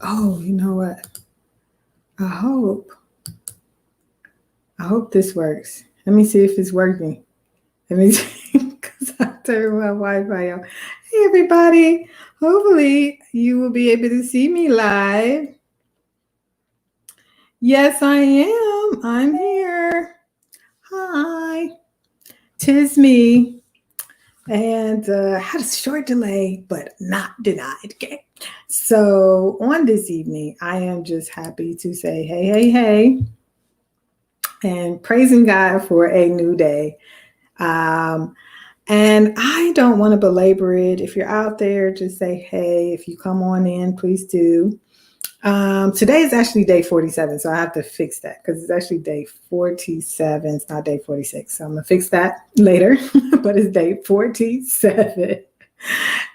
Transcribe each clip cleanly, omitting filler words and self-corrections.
Oh, you know what? I hope I hope this works. Let me see if it's working. Let me see because I turned my Wi-Fi on. Hey everybody. Hopefully you will be able to see me live. Yes, I am. I'm here. Hi. Tis me. And had a short delay, but not denied. Okay. So on this evening, I am just happy to say, hey, hey, hey, and praising God for a new day. Um, and I don't want to belabor it. If you're out there, just say, hey, if you come on in, please do. Today is actually day 47, so I have to fix that because it's actually day 47. It's not day 46. So I'm going to fix that later, but it's day 47.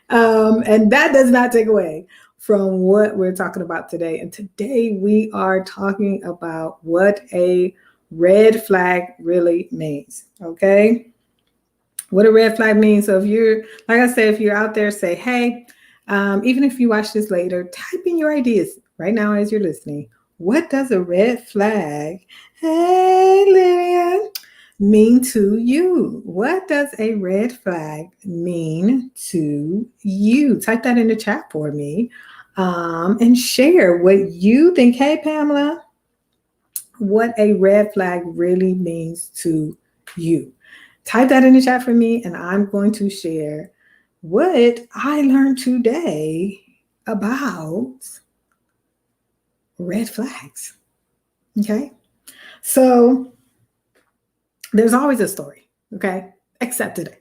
And that does not take away from what we're talking about today. And today we are talking about what a red flag really means. Okay. What a red flag means. So if you're, like I said, if you're out there, say, hey, even if you watch this later, type in your ideas right now as you're listening. What does a red flag, hey, Lillian, mean to you? What does a red flag mean to you? Type that in the chat for me and share what you think. Hey, Pamela, what a red flag really means to you. Type that in the chat for me, and I'm going to share what I learned today about red flags. Okay. So there's always a story. Okay. Except today.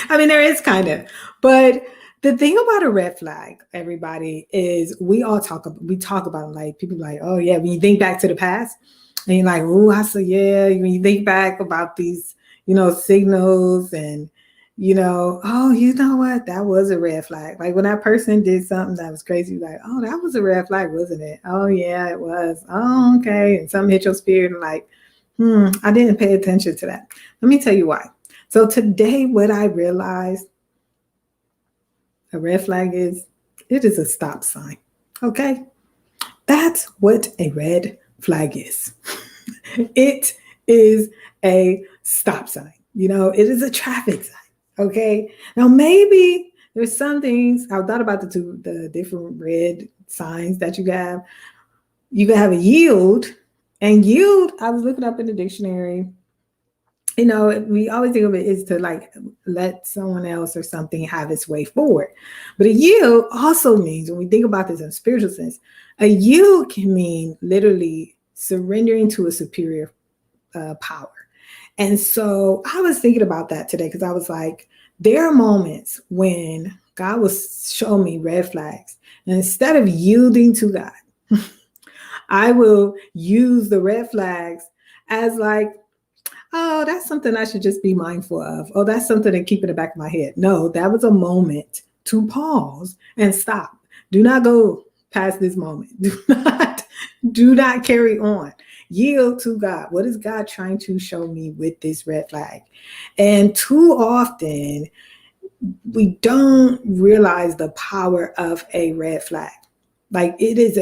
I mean, there is kind of, but the thing about a red flag, everybody, is we talk about like people like, oh yeah, when you think back to the past and you're like, oh, I said, yeah, when you think back about these, signals and oh, you know what? That was a red flag. Like when that person did something that was crazy, like, oh, that was a red flag, wasn't it? Oh yeah, it was. Oh, okay. And something hit your spirit and like, I didn't pay attention to that. Let me tell you why. So today, what I realized a red flag is, it is a stop sign. Okay. That's what a red flag is. It is a stop sign. It is a traffic sign. Okay. Now, maybe there's some things I thought about the different red signs that you have. You can have a yield, and yield, I was looking up in the dictionary. We always think of it is to like let someone else or something have its way forward. But a yield also means, when we think about this in a spiritual sense, a yield can mean literally surrendering to a superior power. And so I was thinking about that today because I was like, there are moments when God will show me red flags. And instead of yielding to God, I will use the red flags as like, oh, that's something I should just be mindful of. Oh, that's something to keep in the back of my head. No, that was a moment to pause and stop. Do not go past this moment. Do not carry on. Yield to God. What is God trying to show me with this red flag? And too often we don't realize the power of a red flag. Like it is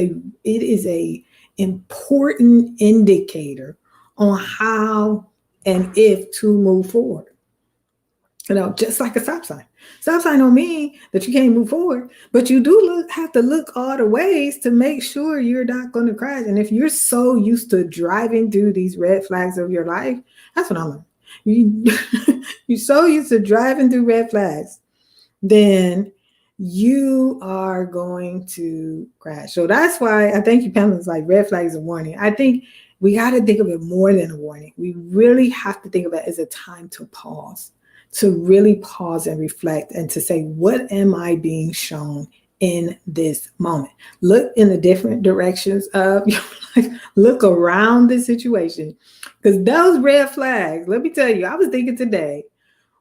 a important indicator on how and if to move forward. Just like a stop sign. Stop sign don't mean that you can't move forward, but you do have to look all the ways to make sure you're not going to crash. And if you're so used to driving through these red flags of your life, that's what I'm learning. You're so used to driving through red flags, then you are going to crash. So that's why I thank you, Pamela's like red flags a warning. I think we got to think of it more than a warning. We really have to think of it as a time to pause, to really pause and reflect and to say, what am I being shown in this moment? Look in the different directions of your life. Look around the situation. Because those red flags, let me tell you, I was thinking today,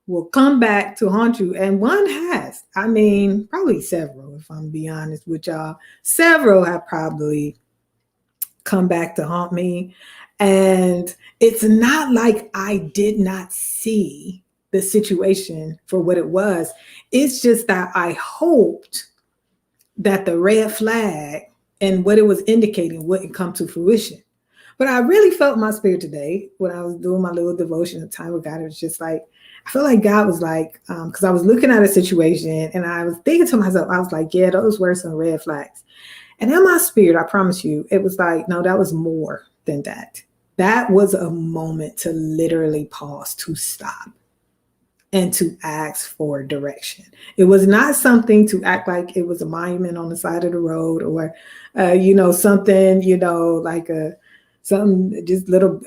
will come back to haunt you. And one has. I mean, probably several, if I'm being honest with y'all. Several have probably come back to haunt me. And it's not like I did not see the situation for what it was. It's just that I hoped that the red flag and what it was indicating wouldn't come to fruition. But I really felt my spirit today when I was doing my little devotion and time with God. It was just like, I feel like God was like, because I was looking at a situation and I was thinking to myself, I was like, yeah, those were some red flags. And in my spirit, I promise you, it was like, no, that was more than that. That was a moment to literally pause, to stop, and to ask for direction. It was not something to act like it was a monument on the side of the road or, something, like some just little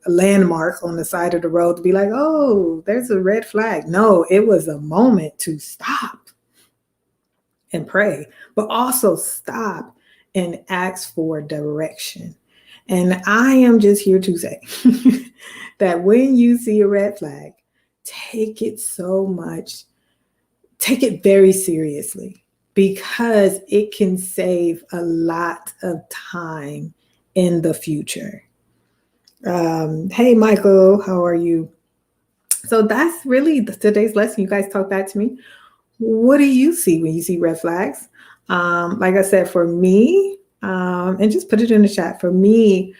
landmark on the side of the road to be like, oh, there's a red flag. No, it was a moment to stop and pray, but also stop and ask for direction. And I am just here to say that when you see a red flag, take it very seriously, because it can save a lot of time in the future. Hey, Michael, how are you? So that's really today's lesson. You guys talk back to me. What do you see when you see red flags? Like I said, for me, and just put it in the chat, for me,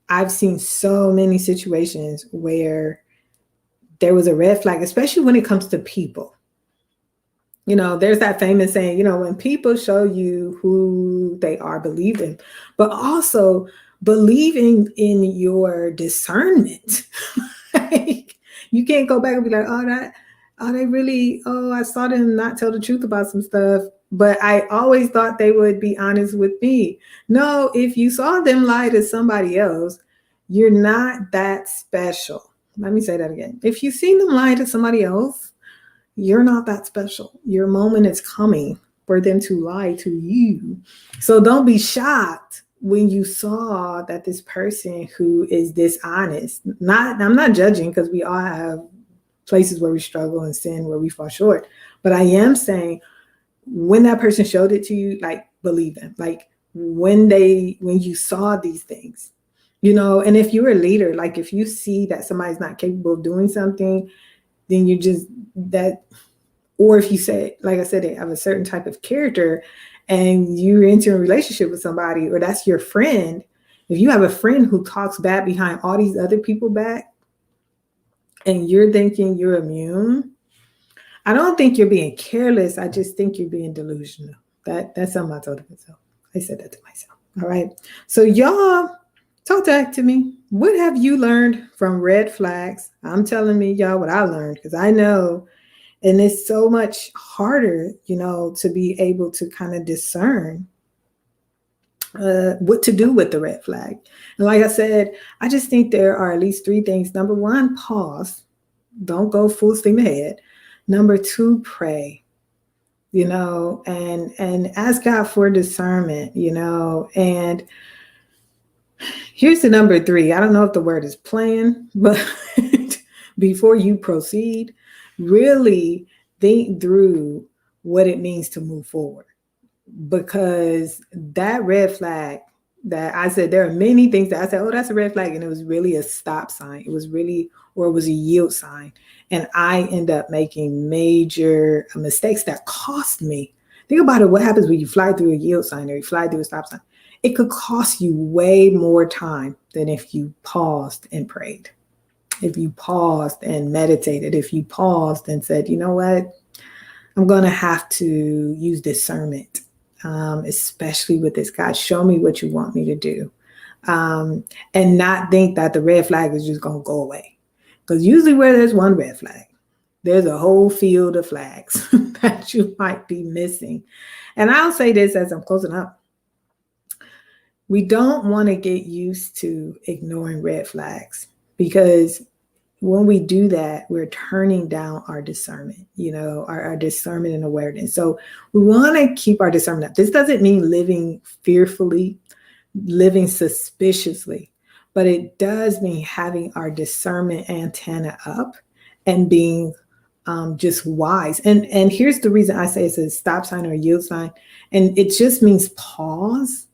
I've seen so many situations where there was a red flag, especially when it comes to people. There's that famous saying, when people show you who they are, believe them, but also believing in your discernment. Like, you can't go back and be like, I saw them not tell the truth about some stuff, but I always thought they would be honest with me. No, if you saw them lie to somebody else, you're not that special. Let me say that again. If you've seen them lie to somebody else, you're not that special. Your moment is coming for them to lie to you. So don't be shocked when you saw that this person who is dishonest, I'm not judging, because we all have places where we struggle and sin, where we fall short. But I am saying, when that person showed it to you, like, believe them. Like, when you saw these things, and if you're a leader, like, if you see that somebody's not capable of doing something, then you just that, or if you say, like I said, they have a certain type of character and you enter a relationship with somebody, or that's your friend. If you have a friend who talks bad behind all these other people back and you're thinking you're immune, I don't think you're being careless. I just think you're being delusional. That's something I told myself. I said that to myself. All right. So y'all, talk back to me. What have you learned from red flags? I'm telling me, y'all, what I learned, because I know, and it's so much harder, to be able to kind of discern what to do with the red flag. And like I said, I just think there are at least three things. Number one, pause. Don't go full steam ahead. Number two, pray, and ask God for discernment, and here's the number three. I don't know if the word is plan, but before you proceed, really think through what it means to move forward. Because that red flag that I said, there are many things that I said, oh, that's a red flag. And it was really a stop sign. It was a yield sign. And I end up making major mistakes that cost me. Think about it. What happens when you fly through a yield sign or you fly through a stop sign? It could cost you way more time than if you paused and prayed, if you paused and meditated, if you paused and said, you know what, I'm going to have to use discernment, especially with this. God, show me what you want me to do. And not think that the red flag is just going to go away. Because usually where there's one red flag, there's a whole field of flags that you might be missing. And I'll say this as I'm closing up. We don't want to get used to ignoring red flags, because when we do that, we're turning down our discernment, our discernment and awareness. So we want to keep our discernment up. This doesn't mean living fearfully, living suspiciously, but it does mean having our discernment antenna up and being just wise. And here's the reason I say it's a stop sign or a yield sign. And it just means pause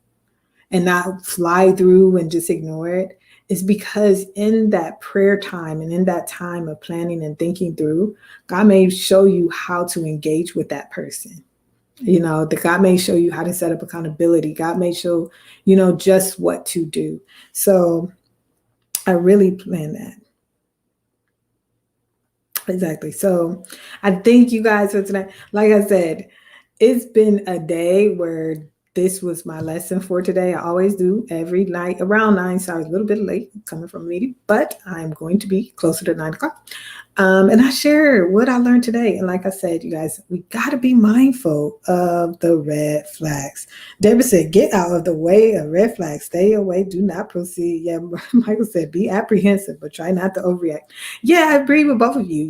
and not fly through and just ignore it. Is because in that prayer time and in that time of planning and thinking through, God may show you how to engage with that person. that God may show you how to set up accountability. God may show, just what to do. So I really plan that. Exactly. So I thank you guys for tonight. Like I said, it's been a day where this was my lesson for today. I always do every night around 9. So I was a little bit late coming from a meeting, but I'm going to be closer to 9 o'clock. And I share what I learned today. And like I said, you guys, we got to be mindful of the red flags. David said, get out of the way of red flags. Stay away. Do not proceed. Yeah, Michael said, be apprehensive, but try not to overreact. Yeah, I agree with both of you.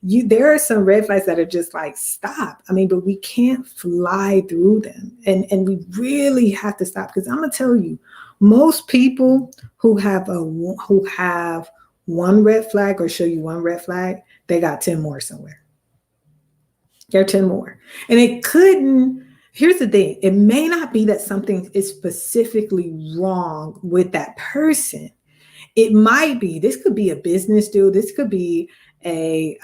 There are some red flags that are just like, stop. I mean, but we can't fly through them. And we really have to stop, because I'm going to tell you, most people who have one red flag or show you one red flag, they got 10 more somewhere. There are 10 more. And here's the thing, it may not be that something is specifically wrong with that person. It might be, this could be a business deal. This could be a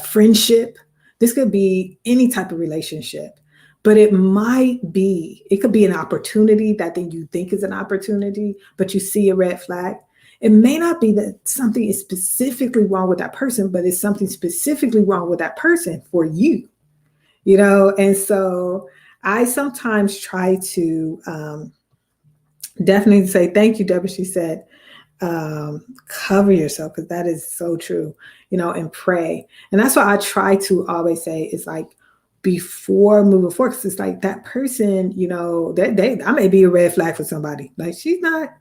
friendship. This could be any type of relationship. But it could be an opportunity that then you think is an opportunity, but you see a red flag. It may not be that something is specifically wrong with that person, but it's something specifically wrong with that person for you, And so I sometimes try to definitely say, thank you, Deborah. She said, cover yourself, because that is so true, and pray. And that's what I try to always say is like, before moving forward, because it's like that person, I may be a red flag for somebody. Like,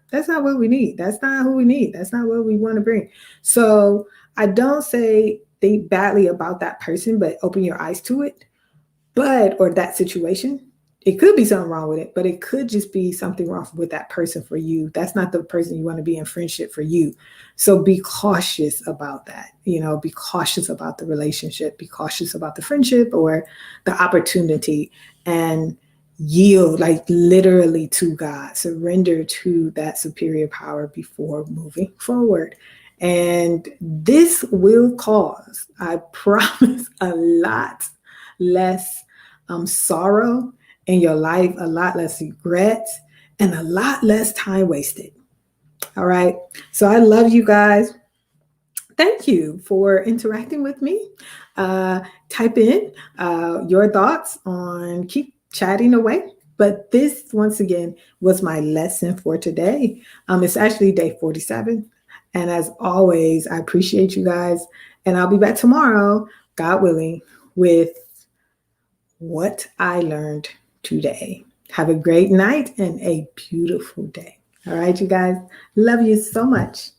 that's not what we need. That's not who we need. That's not what we want to bring. So I don't say think badly about that person, but open your eyes to it. Or that situation. It could be something wrong with it, but it could just be something wrong with that person for you. That's not the person you want to be in friendship for you. So be cautious about that. Be cautious about the relationship, be cautious about the friendship or the opportunity, and yield, like literally, to God. Surrender to that superior power before moving forward. And this will cause, I promise, a lot less sorrow in your life, a lot less regret, and a lot less time wasted. All right. So I love you guys. Thank you for interacting with me. Type in your thoughts on, keep chatting away. But this, once again, was my lesson for today. It's actually day 47. And as always, I appreciate you guys. And I'll be back tomorrow, God willing, with what I learned today. Have a great night and a beautiful day. All right, you guys. Love you so much.